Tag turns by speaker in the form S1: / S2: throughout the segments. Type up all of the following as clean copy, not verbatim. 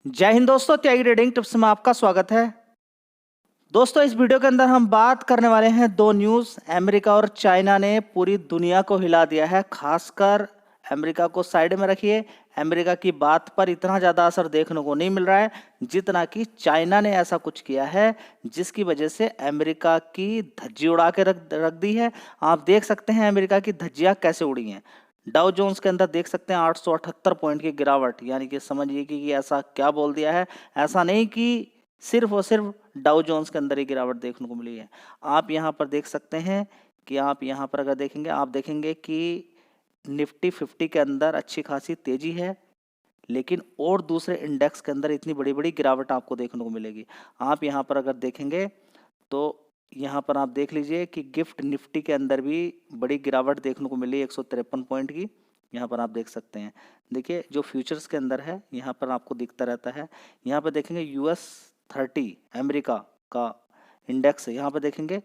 S1: जय हिंद दोस्तों, त्यागी trading tips में आपका स्वागत है। दोस्तों, इस वीडियो के अंदर हम बात करने वाले हैं दो न्यूज़। अमेरिका और चाइना ने पूरी दुनिया को हिला दिया है। खासकर अमेरिका को साइड में रखिए, अमेरिका की बात पर इतना ज़्यादा असर देखने को नहीं मिल रहा है जितना कि चाइना ने ऐसा कुछ किया है जिसकी वजह से अमेरिका की धज्जी उड़ा के रख रख दी है। आप देख सकते हैं अमेरिका की धज्जियाँ कैसे उड़ी हैं। डाउ जोन्स के अंदर देख सकते हैं 878 पॉइंट की गिरावट, यानी कि समझिए कि ऐसा क्या बोल दिया है। ऐसा नहीं कि सिर्फ और सिर्फ डाउ जोन्स के अंदर ही गिरावट देखने को मिली है। आप यहाँ पर देख सकते हैं कि आप यहाँ पर अगर देखेंगे, आप देखेंगे कि निफ्टी 50 के अंदर अच्छी खासी तेजी है, लेकिन और दूसरे इंडेक्स के अंदर इतनी बड़ी बड़ी गिरावट आपको देखने को मिलेगी। आप यहाँ पर अगर देखेंगे तो यहाँ पर आप देख लीजिए कि गिफ्ट निफ्टी के अंदर भी बड़ी गिरावट देखने को मिली 153 पॉइंट की। यहाँ पर आप देख सकते हैं, देखिए जो फ्यूचर्स के अंदर है यहाँ पर आपको दिखता रहता है। यहाँ पर देखेंगे US 30 अमेरिका का इंडेक्स है, यहाँ पर देखेंगे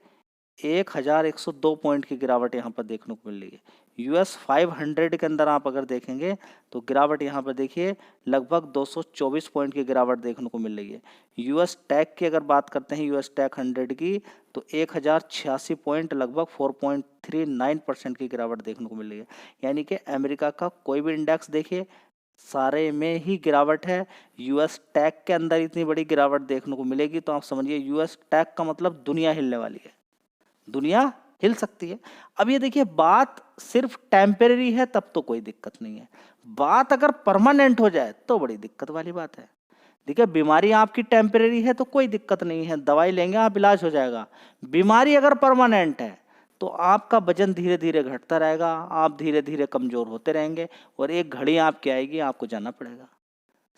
S1: 1102 पॉइंट की गिरावट यहाँ पर देखने को मिल रही है। US 500 के अंदर आप अगर देखेंगे तो गिरावट यहाँ पर देखिए लगभग 224 पॉइंट की गिरावट देखने को मिल रही है। US टैक की अगर बात करते हैं, US टैक 100 की, तो 1086 पॉइंट लगभग 4.39% की गिरावट देखने को मिल रही है। यानी कि अमेरिका का कोई भी इंडेक्स देखिए सारे में ही गिरावट है। US टैक के अंदर इतनी बड़ी गिरावट देखने को मिलेगी तो आप समझिए US टैक का मतलब दुनिया हिलने वाली है, दुनिया हिल सकती है। अब ये देखिए, बात सिर्फ टेम्परेरी है तब तो कोई दिक्कत नहीं है, बात अगर परमानेंट हो जाए तो बड़ी दिक्कत वाली बात है। देखिए, बीमारी आपकी टेम्परेरी है तो कोई दिक्कत नहीं है, दवाई लेंगे आप, इलाज हो जाएगा। बीमारी अगर परमानेंट है तो आपका वजन धीरे धीरे घटता रहेगा, आप धीरे धीरे कमजोर होते रहेंगे और एक घड़ी आपकी आएगी, आपको जाना पड़ेगा।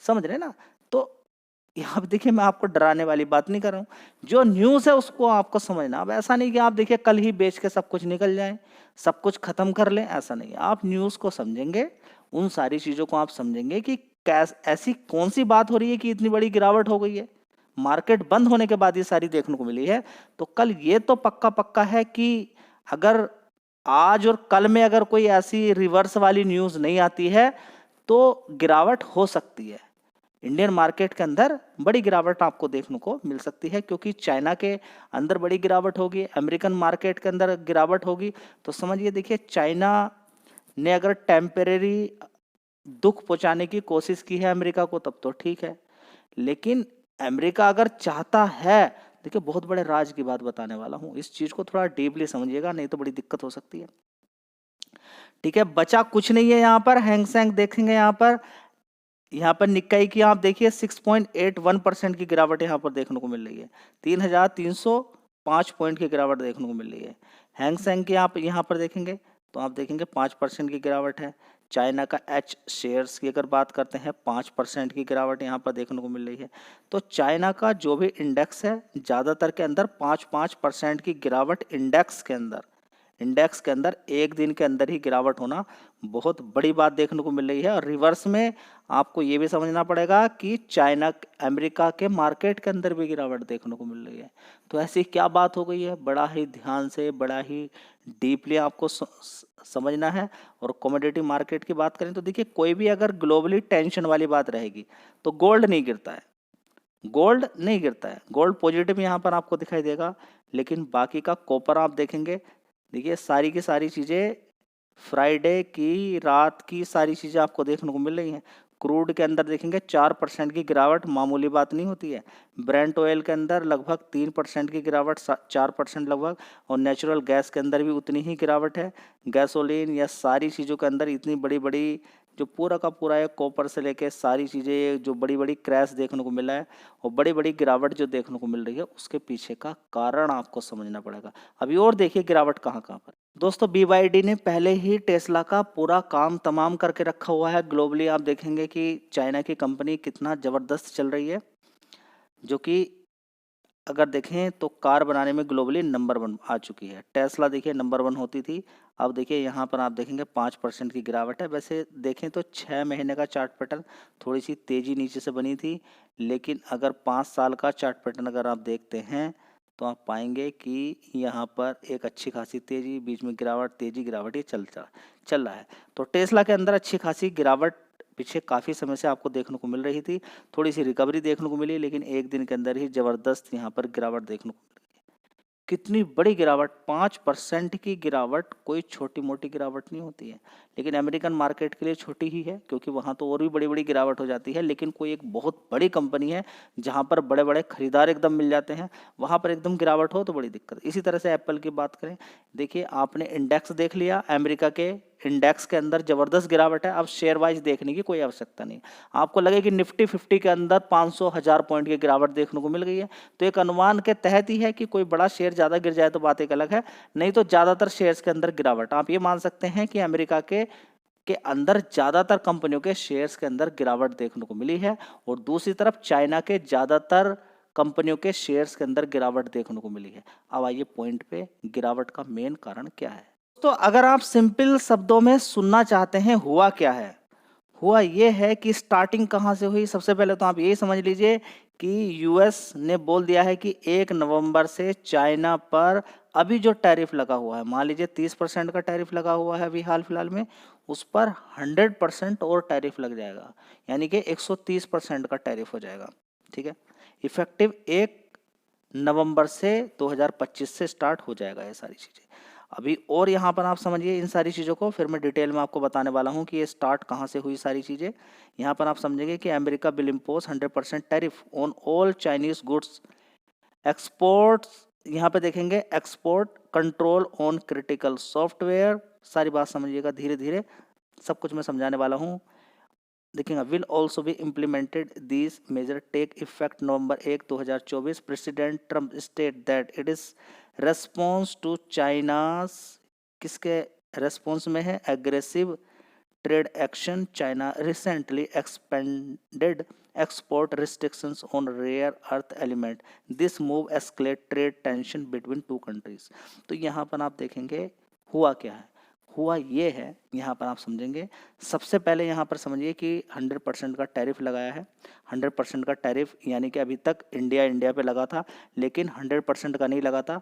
S1: समझ रहे ना? तो यहाँ पे देखिए, मैं आपको डराने वाली बात नहीं कर रहा हूँ, जो न्यूज़ है उसको आपको समझना। अब ऐसा नहीं कि आप देखिए कल ही बेच के सब कुछ निकल जाए, सब कुछ खत्म कर लें, ऐसा नहीं है। आप न्यूज़ को समझेंगे, उन सारी चीज़ों को आप समझेंगे कि ऐसी कौन सी बात हो रही है कि इतनी बड़ी गिरावट हो गई है। मार्केट बंद होने के बाद ये सारी देखने को मिली है, तो कल ये तो पक्का पक्का है कि अगर आज और कल में अगर कोई ऐसी रिवर्स वाली न्यूज़ नहीं आती है तो गिरावट हो सकती है। इंडियन मार्केट के अंदर बड़ी गिरावट आपको देखने को मिल सकती है, क्योंकि चाइना के अंदर बड़ी गिरावट होगी, अमेरिकन मार्केट के अंदर गिरावट होगी। तो समझिए, देखिए चाइना ने अगर टेम्परेरी दुख पहुंचाने की कोशिश की है अमेरिका को तब तो ठीक है, लेकिन अमेरिका अगर चाहता है, देखिए बहुत बड़े राज की बात बताने वाला हूं, इस चीज को थोड़ा डीपली समझिएगा, नहीं तो बड़ी दिक्कत हो सकती है। ठीक है, बचा कुछ नहीं है। यहाँ पर हैंग सेंग देखेंगे, यहाँ पर निक्काई की आप देखिए 6.81% की गिरावट यहाँ पर देखने को मिल रही है। 3,305 पॉइंट की गिरावट देखने को मिल रही है। हैंग सेंग की आप यहाँ पर देखेंगे तो आप देखेंगे 5% की गिरावट है। चाइना का H शेयर्स की अगर बात करते हैं 5% की गिरावट यहाँ पर देखने को मिल रही है। तो चाइना का जो भी इंडेक्स है ज़्यादातर के अंदर 5% की गिरावट इंडेक्स के अंदर एक दिन के अंदर ही गिरावट होना बहुत बड़ी बात देखने को मिल रही है। और रिवर्स में आपको ये भी समझना पड़ेगा कि चाइना अमेरिका के मार्केट के अंदर भी गिरावट देखने को मिल रही है। तो ऐसी क्या बात हो गई है, बड़ा ही ध्यान से, बड़ा ही डीपली आपको समझना है। और कमोडिटी मार्केट की बात करें तो देखिए, कोई भी अगर ग्लोबली टेंशन वाली बात रहेगी तो गोल्ड नहीं गिरता है, गोल्ड नहीं गिरता है। गोल्ड पॉजिटिव यहाँ पर आपको दिखाई देगा, लेकिन बाकी का कॉपर आप देखेंगे, देखिए सारी की सारी चीज़ें फ्राइडे की रात की सारी चीज़ें आपको देखने को मिल रही हैं। क्रूड के अंदर देखेंगे 4% की गिरावट मामूली बात नहीं होती है। ब्रेंट ऑयल के अंदर लगभग 3% की गिरावट, 4% लगभग। और नेचुरल गैस के अंदर भी उतनी ही गिरावट है। गैसोलीन या सारी चीज़ों के अंदर इतनी बड़ी बड़ी, जो पूरा का पूरा है, कॉपर से लेके सारी चीज़ें, जो बड़ी बड़ी क्रैश देखने को मिला है और बड़ी बड़ी गिरावट जो देखने को मिल रही है, उसके पीछे का कारण आपको समझना पड़ेगा। अभी और देखिए गिरावट कहाँ कहाँ पर। दोस्तों, BYD ने पहले ही टेस्ला का पूरा काम तमाम करके रखा हुआ है। ग्लोबली आप देखेंगे कि चाइना की कंपनी कितना ज़बरदस्त चल रही है, जो कि अगर देखें तो कार बनाने में ग्लोबली नंबर 1 आ चुकी है। टेस्ला देखिए नंबर 1 होती थी, अब देखिए यहाँ पर आप देखेंगे 5% की गिरावट है। वैसे देखें तो 6 महीने का चार्ट पैटर्न थोड़ी सी तेज़ी नीचे से बनी थी, लेकिन अगर 5 साल का चार्ट पैटर्न अगर आप देखते हैं तो आप पाएंगे कि यहाँ पर एक अच्छी खासी तेज़ी, बीच में गिरावट, तेज़ी गिरावट, ये चल रहा है। तो टेस्ला के अंदर अच्छी खासी गिरावट पीछे काफ़ी समय से आपको देखने को मिल रही थी, थोड़ी सी रिकवरी देखने को मिली, लेकिन एक दिन के अंदर ही ज़बरदस्त यहाँ पर गिरावट देखने को मिल रही है। कितनी बड़ी गिरावट, 5% की गिरावट कोई छोटी मोटी गिरावट नहीं होती है, लेकिन अमेरिकन मार्केट के लिए छोटी ही है, क्योंकि वहाँ तो और भी बड़ी बड़ी गिरावट हो जाती है। लेकिन कोई एक बहुत बड़ी कंपनी है जहाँ पर बड़े बड़े खरीदार एकदम मिल जाते हैं, वहाँ पर एकदम गिरावट हो तो बड़ी दिक्कत। इसी तरह से एप्पल की बात करें, देखिए आपने इंडेक्स देख लिया, अमेरिका के इंडेक्स के अंदर जबरदस्त गिरावट है। अब शेयर वाइज देखने की कोई आवश्यकता नहीं, आपको लगे कि निफ्टी 50 के अंदर 500-1000 पॉइंट की गिरावट देखने को मिल गई है, तो एक अनुमान के तहत ही है कि कोई बड़ा शेयर ज़्यादा गिर जाए तो बात एक अलग है, नहीं तो ज़्यादातर शेयर्स के अंदर गिरावट। आप ये मान सकते हैं कि अमेरिका के अंदर ज़्यादातर कंपनियों के शेयर्स के अंदर गिरावट देखने को मिली है, और दूसरी तरफ चाइना के ज़्यादातर कंपनियों के शेयर्स के अंदर गिरावट देखने को मिली है। अब आइए पॉइंट पे, गिरावट का मेन कारण क्या है। तो अगर आप सिंपल शब्दों में सुनना चाहते हैं हुआ क्या है, हुआ ये है कि स्टार्टिंग कहाँ से हुई। सबसे पहले तो आप यही समझ लीजिए कि यूएस ने बोल दिया है कि 1 नवंबर से चाइना पर अभी जो टैरिफ लगा हुआ है, मान लीजिए 30% का टैरिफ लगा हुआ है अभी हाल फिलहाल में, उस पर 100% और टैरिफ लग जाएगा, यानी कि 130% का टैरिफ हो जाएगा। ठीक है, इफेक्टिव 1 नवंबर से 2025 से स्टार्ट हो जाएगा ये सारी चीज़ें। अभी और यहाँ पर आप समझिए इन सारी चीज़ों को, फिर मैं डिटेल में आपको बताने वाला हूँ कि ये स्टार्ट कहाँ से हुई सारी चीज़ें। यहाँ पर आप समझेंगे कि America will impose 100% tariff on all Chinese goods exports. यहाँ पे देखेंगे export control on critical software. सारी बात समझिएगा धीरे धीरे, सब कुछ मैं समझाने वाला हूँ। देखिएगा, will also be implemented this major take effect November 1 2024। President Trump state that it is response to China's, किसके रेस्पॉन्स में है, aggressive trade action. China recently expanded export restrictions on rare earth element. This move escalate trade tension between two countries. तो यहाँ पर आप देखेंगे हुआ क्या है, हुआ ये है, यहाँ पर आप समझेंगे। सबसे पहले यहाँ पर समझिए कि 100% का टैरिफ लगाया है। 100% का टैरिफ यानी कि अभी तक इंडिया पे लगा था, लेकिन 100% का नहीं लगा था,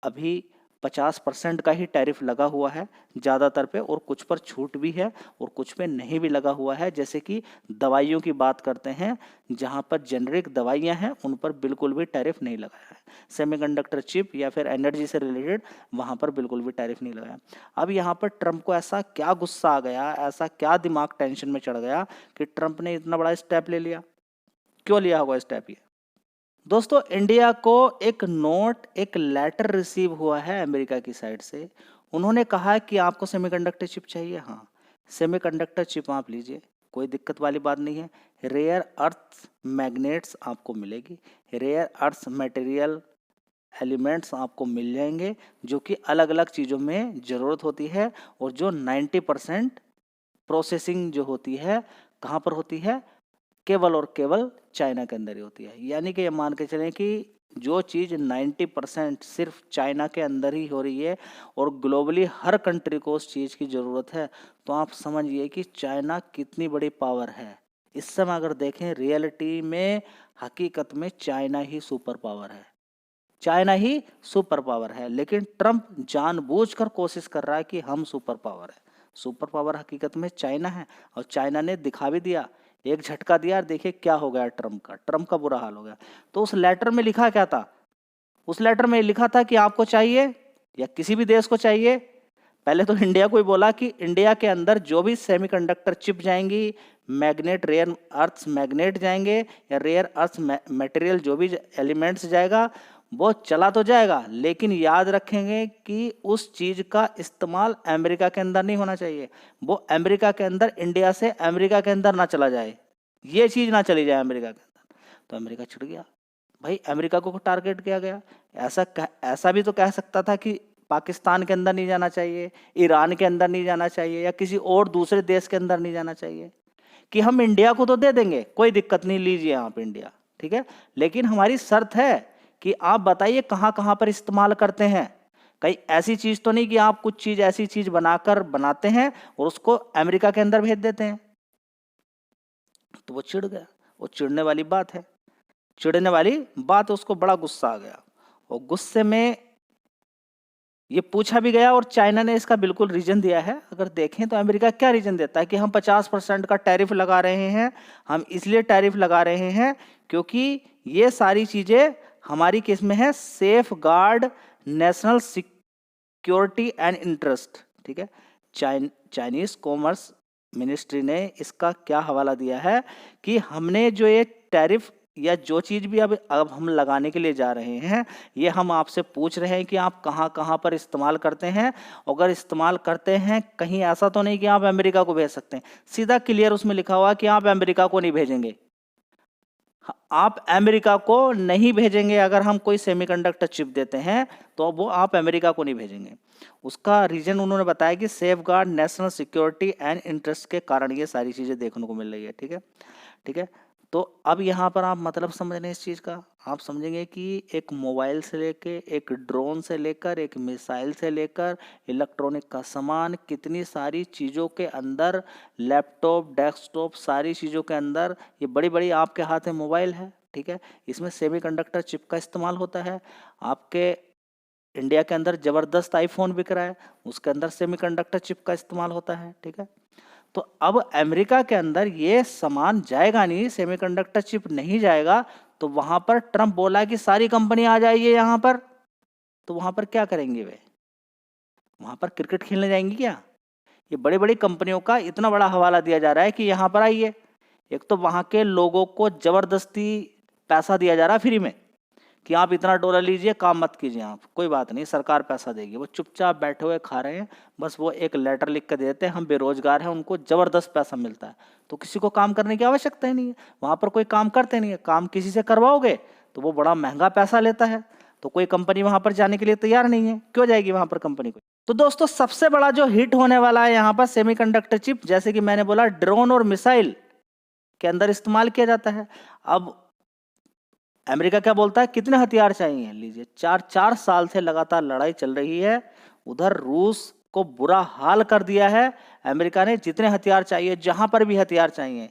S1: अभी 50% का ही टैरिफ लगा हुआ है ज़्यादातर पे, और कुछ पर छूट भी है और कुछ पे नहीं भी लगा हुआ है। जैसे कि दवाइयों की बात करते हैं, जहाँ पर जेनरिक दवाइयाँ हैं उन पर बिल्कुल भी टैरिफ नहीं लगाया है। सेमीकंडक्टर चिप या फिर एनर्जी से रिलेटेड वहाँ पर बिल्कुल भी टैरिफ नहीं लगाया। अब यहाँ पर ट्रंप को ऐसा क्या गुस्सा आ गया, ऐसा क्या दिमाग टेंशन में चढ़ गया कि ट्रंप ने इतना बड़ा स्टेप ले लिया। क्यों लिया होगा स्टेप ये? दोस्तों, इंडिया को एक नोट, एक लेटर रिसीव हुआ है अमेरिका की साइड से। उन्होंने कहा कि आपको सेमीकंडक्टर चिप चाहिए। हाँ, सेमीकंडक्टर चिप आप लीजिए, कोई दिक्कत वाली बात नहीं है। रेयर अर्थ मैग्नेट्स आपको मिलेगी, रेयर अर्थ मटेरियल एलिमेंट्स आपको मिल जाएंगे, जो कि अलग अलग चीज़ों में ज़रूरत होती है, और जो 90% प्रोसेसिंग जो होती है कहाँ पर होती है, केवल और केवल चाइना के अंदर ही होती है। यानी कि ये मान के चलें कि जो चीज़ 90% सिर्फ चाइना के अंदर ही हो रही है और ग्लोबली हर कंट्री को उस चीज़ की ज़रूरत है, तो आप समझिए कि चाइना कितनी बड़ी पावर है। इस समय अगर देखें रियलिटी में, हकीकत में चाइना ही सुपर पावर है, चाइना ही सुपर पावर है। लेकिन ट्रंप जानबूझकर कोशिश कर रहा है कि हम सुपर पावर है। सुपर पावर हकीकत में चाइना है, और चाइना ने दिखा भी दिया, एक झटका दिया, और देखिए क्या हो गया ट्रंप का बुरा हाल हो गया। तो उस लेटर में लिखा क्या था? उस लेटर में लिखा था कि आपको चाहिए या किसी भी देश को चाहिए, पहले तो इंडिया को ही बोला कि इंडिया के अंदर जो भी सेमीकंडक्टर चिप जाएंगी, मैग्नेट, रेयर अर्थ मैग्नेट जाएंगे, या रेयर अर्थ मटेरियल जो भी एलिमेंट्स जाएगा, वो चला तो जाएगा, लेकिन याद रखेंगे कि उस चीज़ का इस्तेमाल अमेरिका के अंदर नहीं होना चाहिए। वो अमेरिका के अंदर, इंडिया से अमेरिका के अंदर ना चला जाए, ये चीज़ ना चली जाए अमेरिका के अंदर। तो अमेरिका चिढ़ गया, भाई अमेरिका को टारगेट किया गया। ऐसा भी तो कह सकता था कि पाकिस्तान के अंदर नहीं जाना चाहिए, ईरान के अंदर नहीं जाना चाहिए, या किसी और दूसरे देश के अंदर नहीं जाना चाहिए, कि हम इंडिया को तो दे देंगे, कोई दिक्कत नहीं, लीजिए आप इंडिया, ठीक है, लेकिन हमारी शर्त है कि आप बताइए कहाँ कहाँ पर इस्तेमाल करते हैं। कहीं ऐसी चीज़ तो नहीं कि आप कुछ चीज़, ऐसी चीज़ बनाते हैं और उसको अमेरिका के अंदर भेज देते हैं। तो वो चिढ़ गया, वो चिढ़ने वाली बात है, चिढ़ने वाली बात, उसको बड़ा गुस्सा आ गया, और गुस्से में ये पूछा भी गया और चाइना ने इसका बिल्कुल रीजन दिया है। अगर देखें तो अमेरिका क्या रीजन देता है कि हम 50% का टैरिफ लगा रहे हैं। हम इसलिए टैरिफ लगा रहे हैं क्योंकि ये सारी चीज़ें हमारी किस में है, safe guard national security and interest. ठीक है, चाइनीज कॉमर्स मिनिस्ट्री ने इसका क्या हवाला दिया है कि हमने जो ये टैरिफ या जो चीज़ भी अब हम लगाने के लिए जा रहे हैं, ये हम आपसे पूछ रहे हैं कि आप कहाँ कहाँ पर इस्तेमाल करते हैं। अगर इस्तेमाल करते हैं, कहीं ऐसा तो नहीं कि आप अमेरिका को भेज सकते हैं। सीधा क्लियर उसमें लिखा हुआ कि आप अमेरिका को नहीं भेजेंगे। आप अमेरिका को नहीं भेजेंगे। अगर हम कोई सेमीकंडक्टर चिप देते हैं तो वो आप अमेरिका को नहीं भेजेंगे। उसका रीजन उन्होंने बताया कि safe guard national security and interest के कारण ये सारी चीज़ें देखने को मिल रही है। ठीक है, ठीक है। तो अब यहाँ पर आप मतलब समझ रहे हैं इस चीज़ का। आप समझेंगे कि एक मोबाइल से लेकर, एक ड्रोन से लेकर, एक मिसाइल से लेकर इलेक्ट्रॉनिक का सामान, कितनी सारी चीज़ों के अंदर, लैपटॉप, डेस्कटॉप, सारी चीज़ों के अंदर ये बड़ी बड़ी आपके हाथ में मोबाइल है। ठीक है, इसमें सेमीकंडक्टर चिप का इस्तेमाल होता है। आपके इंडिया के अंदर ज़बरदस्त आईफोन बिक रहा है, उसके अंदर सेमीकंडक्टर चिप का इस्तेमाल होता है। ठीक है, तो अब अमेरिका के अंदर ये सामान जाएगा नहीं, सेमीकंडक्टर चिप नहीं जाएगा, तो वहां पर ट्रम्प बोला कि सारी कंपनी आ जाइए यहाँ पर। तो वहां पर क्या करेंगे वे? वहां पर क्रिकेट खेलने जाएंगी क्या? ये बड़ी बड़ी कंपनियों का इतना बड़ा हवाला दिया जा रहा है कि यहाँ पर आइए। एक तो वहां के लोगों को जबरदस्ती पैसा दिया जा रहा है फ्री में कि आप इतना डॉलर लीजिए, काम मत कीजिए, आप कोई बात नहीं, सरकार पैसा देगी। वो चुपचाप बैठे हुए खा रहे हैं, बस वो एक लेटर लिख कर देते हैं हम बेरोजगार हैं, उनको जबरदस्त पैसा मिलता है। तो किसी को काम करने की आवश्यकता ही नहीं है, वहां पर कोई काम करते नहीं है। काम किसी से करवाओगे तो वो बड़ा महंगा पैसा लेता है, तो कोई कंपनी वहां पर जाने के लिए तैयार नहीं है। क्यों जाएगी वहां पर कंपनी को? तो दोस्तों, सबसे बड़ा जो हिट होने वाला है यहाँ पर सेमीकंडक्टर चिप, जैसे कि मैंने बोला, ड्रोन और मिसाइल के अंदर इस्तेमाल किया जाता है। अब अमेरिका क्या बोलता है, कितने हथियार चाहिए? लीजिए, 4 साल से लगातार लड़ाई चल रही है। उधर रूस को बुरा हाल कर दिया है अमेरिका ने, जितने हथियार चाहिए, जहां पर भी हथियार चाहिए।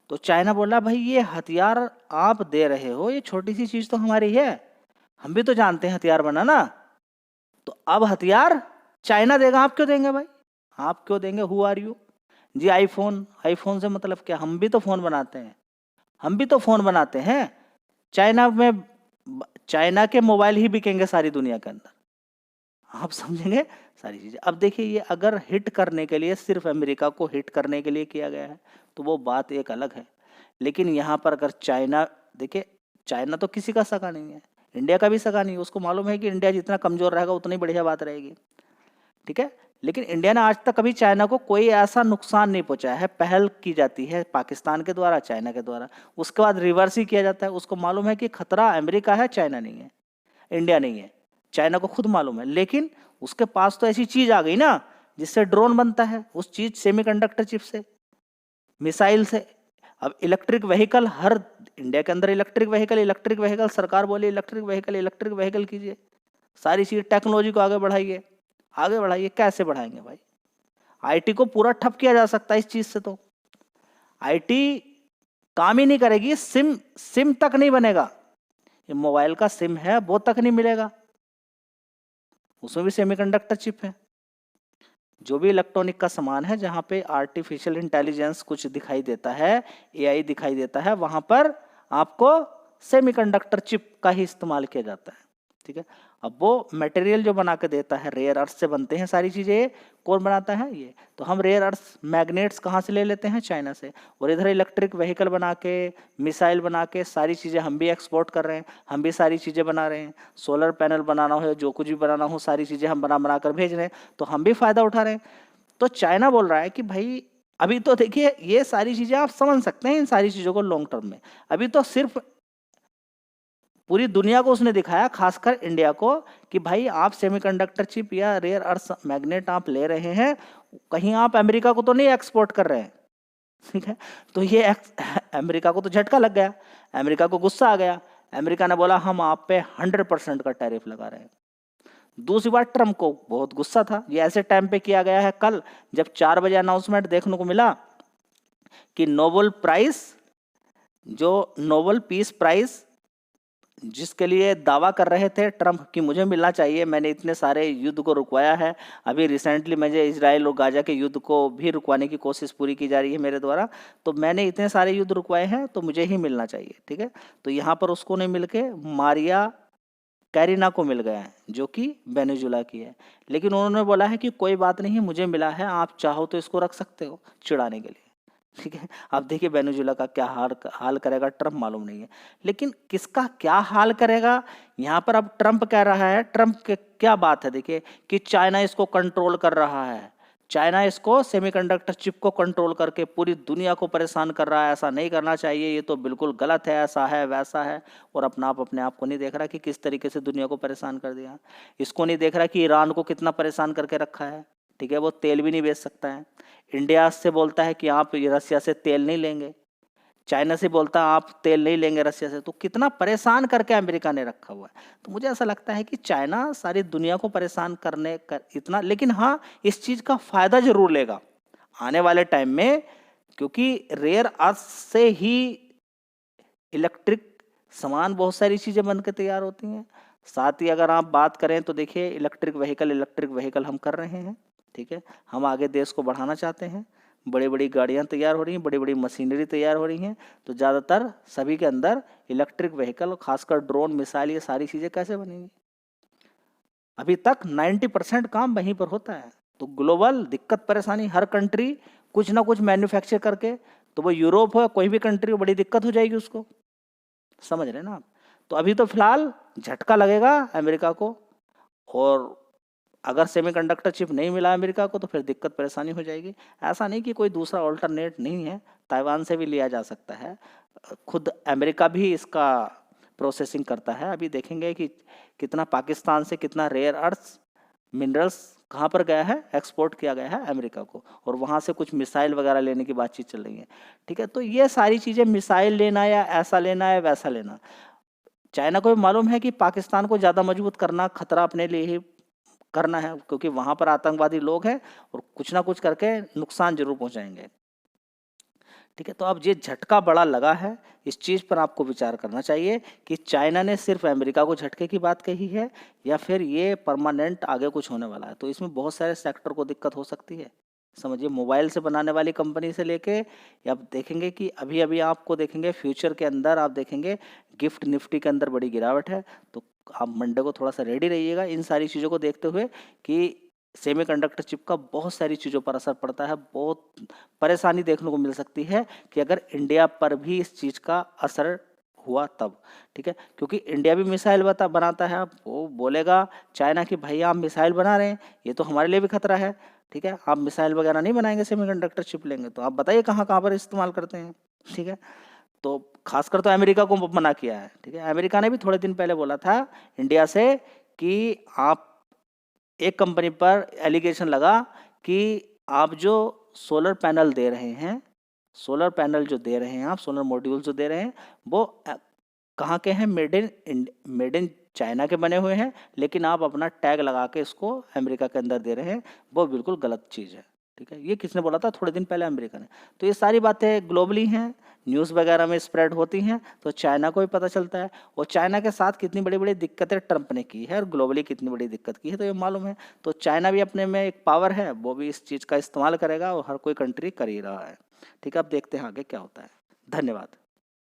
S1: तो चाइना बोला, भाई ये हथियार आप दे रहे हो, ये छोटी सी चीज तो हमारी है, हम भी तो जानते हैं हथियार बनाना। तो अब हथियार चाइना देगा, आप क्यों देंगे भाई? आप क्यों देंगे? हु आर यू जी? आईफोन से मतलब क्या? हम भी तो फोन बनाते हैं, हम भी तो फोन बनाते हैं। चाइना में, चाइना के मोबाइल ही बिकेंगे सारी दुनिया के अंदर, आप समझेंगे सारी चीजें। अब देखिए, ये अगर हिट करने के लिए, सिर्फ अमेरिका को हिट करने के लिए किया गया है तो वो बात एक अलग है। लेकिन यहाँ पर अगर चाइना, देखिए चाइना तो किसी का सगा नहीं है, इंडिया का भी सगा नहीं है। उसको मालूम है कि इंडिया जितना कमजोर रहेगा उतनी बढ़िया बात रहेगी। ठीक है, लेकिन इंडिया ने आज तक कभी चाइना को कोई ऐसा नुकसान नहीं पहुंचाया है। पहल की जाती है पाकिस्तान के द्वारा, चाइना के द्वारा, उसके बाद रिवर्स ही किया जाता है। उसको मालूम है कि खतरा अमेरिका है, चाइना नहीं है, इंडिया नहीं है। चाइना को खुद मालूम है, लेकिन उसके पास तो ऐसी चीज आ गई ना जिससे ड्रोन बनता है, उस चीज सेमीकंडक्टर चिप से, मिसाइल से। अब इलेक्ट्रिक व्हीकल, हर इंडिया के अंदर इलेक्ट्रिक व्हीकल, सरकार बोली इलेक्ट्रिक व्हीकल कीजिए, सारी चीज टेक्नोलॉजी को आगे बढ़ाइए, आगे बढ़ाइए। कैसे बढ़ाएंगे भाई? आईटी को पूरा ठप किया जा सकता है इस चीज से। तो आईटी काम ही नहीं करेगी, सिम तक नहीं बनेगा। ये मोबाइल का सिम है, वो तक नहीं मिलेगा, उसमें भी सेमीकंडक्टर चिप है। जो भी इलेक्ट्रॉनिक का सामान है, जहां पे आर्टिफिशियल इंटेलिजेंस कुछ दिखाई देता है, एआई दिखाई देता है, वहां पर आपको सेमीकंडक्टर चिप का ही इस्तेमाल किया जाता है। ठीक है, अब वो मटेरियल जो बना के देता है, रेयर अर्थ से बनते हैं सारी चीजें। कौन बनाता है? ये। तो हम रेयर अर्थ मैग्नेट्स कहाँ से ले लेते हैं? चाइना से। और इधर इलेक्ट्रिक व्हीकल बना के, मिसाइल बना के, सारी चीजें हम भी एक्सपोर्ट कर रहे हैं, हम भी सारी चीजें बना रहे हैं। सोलर पैनल बनाना हो, जो कुछ भी बनाना हो, सारी चीजें हम बना कर भेज रहे हैं, तो हम भी फायदा उठा रहे हैं। तो चाइना बोल रहा है कि भाई अभी तो देखिए, ये सारी चीजें आप समझ सकते हैं, इन सारी चीजों को लॉन्ग टर्म में। अभी तो सिर्फ पूरी दुनिया को उसने दिखाया, खासकर इंडिया को, कि भाई आप सेमीकंडक्टर चिप या रेयर अर्थ मैग्नेट आप ले रहे हैं, कहीं आप अमेरिका को तो नहीं एक्सपोर्ट कर रहे हैं। ठीक है, तो ये अमेरिका को तो झटका लग गया, अमेरिका को गुस्सा आ गया। अमेरिका ने बोला हम आप पे 100% का टैरिफ लगा रहे हैं। दूसरी बात, ट्रम्प को बहुत गुस्सा था। ये ऐसे टाइम पे किया गया है, कल जब 4 बजे अनाउंसमेंट देखने को मिला कि नोबेल प्राइज, जो नोबेल पीस प्राइज जिसके लिए दावा कर रहे थे ट्रंप कि मुझे मिलना चाहिए, मैंने इतने सारे युद्ध को रुकवाया है, अभी रिसेंटली मुझे इजराइल और गाजा के युद्ध को भी रुकवाने की कोशिश पूरी की जा रही है मेरे द्वारा, तो मैंने इतने सारे युद्ध रुकवाए हैं तो मुझे ही मिलना चाहिए। ठीक है, तो यहाँ पर उसको नहीं मिल के मारिया कैरिना को मिल गया है जो कि वेनेजुला की है, लेकिन उन्होंने बोला है कि कोई बात नहीं, मुझे मिला है, आप चाहो तो इसको रख सकते हो चिढ़ाने के लिए। ठीक है, अब देखिए वेनेजुला का क्या हाल करेगा ट्रंप मालूम नहीं है, लेकिन किसका क्या हाल करेगा यहाँ पर अब ट्रंप कह रहा है। ट्रंप के क्या बात है देखिए कि चाइना इसको कंट्रोल कर रहा है, चाइना इसको सेमीकंडक्टर चिप को कंट्रोल करके पूरी दुनिया को परेशान कर रहा है, ऐसा नहीं करना चाहिए, ये तो बिल्कुल गलत है, ऐसा है वैसा है। और अपने आप को नहीं देख रहा कि किस तरीके से दुनिया को परेशान कर दिया। इसको नहीं देख रहा कि ईरान को कितना परेशान करके रखा है। ठीक है, वो तेल भी नहीं बेच सकता है। इंडिया से बोलता है कि आप रसिया से तेल नहीं लेंगे, चाइना से बोलता है आप तेल नहीं लेंगे रसिया से। तो कितना परेशान करके अमेरिका ने रखा हुआ है। तो मुझे ऐसा लगता है कि चाइना सारी दुनिया को परेशान करने कर इतना, लेकिन हाँ इस चीज़ का फायदा जरूर लेगा आने वाले टाइम में, क्योंकि रेयर अर्थ से ही इलेक्ट्रिक सामान बहुत सारी चीज़ें बन के तैयार होती हैं। साथ ही अगर आप बात करें तो देखिए इलेक्ट्रिक व्हीकल हम कर रहे हैं। ठीक है, हम आगे देश को बढ़ाना चाहते हैं, बड़ी बड़ी गाड़ियाँ तैयार हो रही हैं, बड़ी बड़ी मशीनरी तैयार हो रही हैं, तो ज़्यादातर सभी के अंदर इलेक्ट्रिक व्हीकल, खासकर ड्रोन, मिसाइल, ये सारी चीज़ें कैसे बनेंगी। अभी तक 90% काम वहीं पर होता है। तो ग्लोबल दिक्कत परेशानी, हर कंट्री कुछ ना कुछ मैन्युफैक्चर करके, तो वो यूरोप हो कोई भी कंट्री हो, बड़ी दिक्कत हो जाएगी उसको, समझ रहे हैं ना आप। तो अभी तो फिलहाल झटका लगेगा अमेरिका को, और अगर सेमीकंडक्टर चिप नहीं मिला अमेरिका को तो फिर दिक्कत परेशानी हो जाएगी। ऐसा नहीं कि कोई दूसरा ऑल्टरनेट नहीं है, ताइवान से भी लिया जा सकता है, खुद अमेरिका भी इसका प्रोसेसिंग करता है। अभी देखेंगे कि कितना पाकिस्तान से कितना रेयर अर्थ्स मिनरल्स कहाँ पर गया है, एक्सपोर्ट किया गया है अमेरिका को, और वहाँ से कुछ मिसाइल वगैरह लेने की बातचीत चल रही है। ठीक है, तो ये सारी चीज़ें, मिसाइल लेना या ऐसा लेना या वैसा लेना, चाइना को भी मालूम है कि पाकिस्तान को ज़्यादा मजबूत करना खतरा अपने लिए ही करना है, क्योंकि वहाँ पर आतंकवादी लोग हैं और कुछ ना कुछ करके नुकसान जरूर पहुँचाएंगे। ठीक है, तो अब ये झटका बड़ा लगा है, इस चीज़ पर आपको विचार करना चाहिए कि चाइना ने सिर्फ अमेरिका को झटके की बात कही है या फिर ये परमानेंट आगे कुछ होने वाला है। तो इसमें बहुत सारे सेक्टर को दिक्कत हो सकती है। समझिए मोबाइल से बनाने वाली कंपनी से लेके, या आप देखेंगे कि अभी अभी आपको देखेंगे फ्यूचर के अंदर आप देखेंगे गिफ्ट निफ्टी के अंदर बड़ी गिरावट है। तो आप मंडे को थोड़ा सा रेडी रहिएगा इन सारी चीज़ों को देखते हुए कि सेमीकंडक्टर चिप का बहुत सारी चीज़ों पर असर पड़ता है, बहुत परेशानी देखने को मिल सकती है कि अगर इंडिया पर भी इस चीज़ का असर हुआ तब। ठीक है, क्योंकि इंडिया भी मिसाइल बनाता है, वो बोलेगा चाइना कि भाई आप मिसाइल बना रहे हैं, ये तो हमारे लिए भी खतरा है। ठीक है, आप मिसाइल वगैरह नहीं बनाएंगे, सेमीकंडक्टर चिप लेंगे, तो आप बताइए कहाँ कहाँ पर इस्तेमाल करते हैं। ठीक है, तो खासकर तो अमेरिका को मना किया है। ठीक है, अमेरिका ने भी थोड़े दिन पहले बोला था इंडिया से कि आप, एक कंपनी पर एलिगेशन लगा कि आप जो सोलर पैनल दे रहे हैं, सोलर पैनल जो दे रहे हैं आप, सोलर मॉड्यूल जो दे रहे हैं, वो कहाँ के हैं, मेड इन चाइना के बने हुए हैं, लेकिन आप अपना टैग लगा के इसको अमेरिका के अंदर दे रहे हैं, वो बिल्कुल गलत चीज़ है। ठीक है, ये किसने बोला था, थोड़े दिन पहले अमेरिका ने। तो ये सारी बातें ग्लोबली हैं, न्यूज़ वगैरह में स्प्रेड होती हैं, तो चाइना को भी पता चलता है, और चाइना के साथ कितनी बड़ी बड़ी दिक्कतें ट्रंप ने की है और ग्लोबली कितनी बड़ी दिक्कत की है, तो ये मालूम है। तो चाइना भी अपने में एक पावर है, वो भी इस चीज़ का इस्तेमाल करेगा, और हर कोई कंट्री कर ही रहा है। ठीक है, अब देखते हैं आगे क्या होता है। धन्यवाद।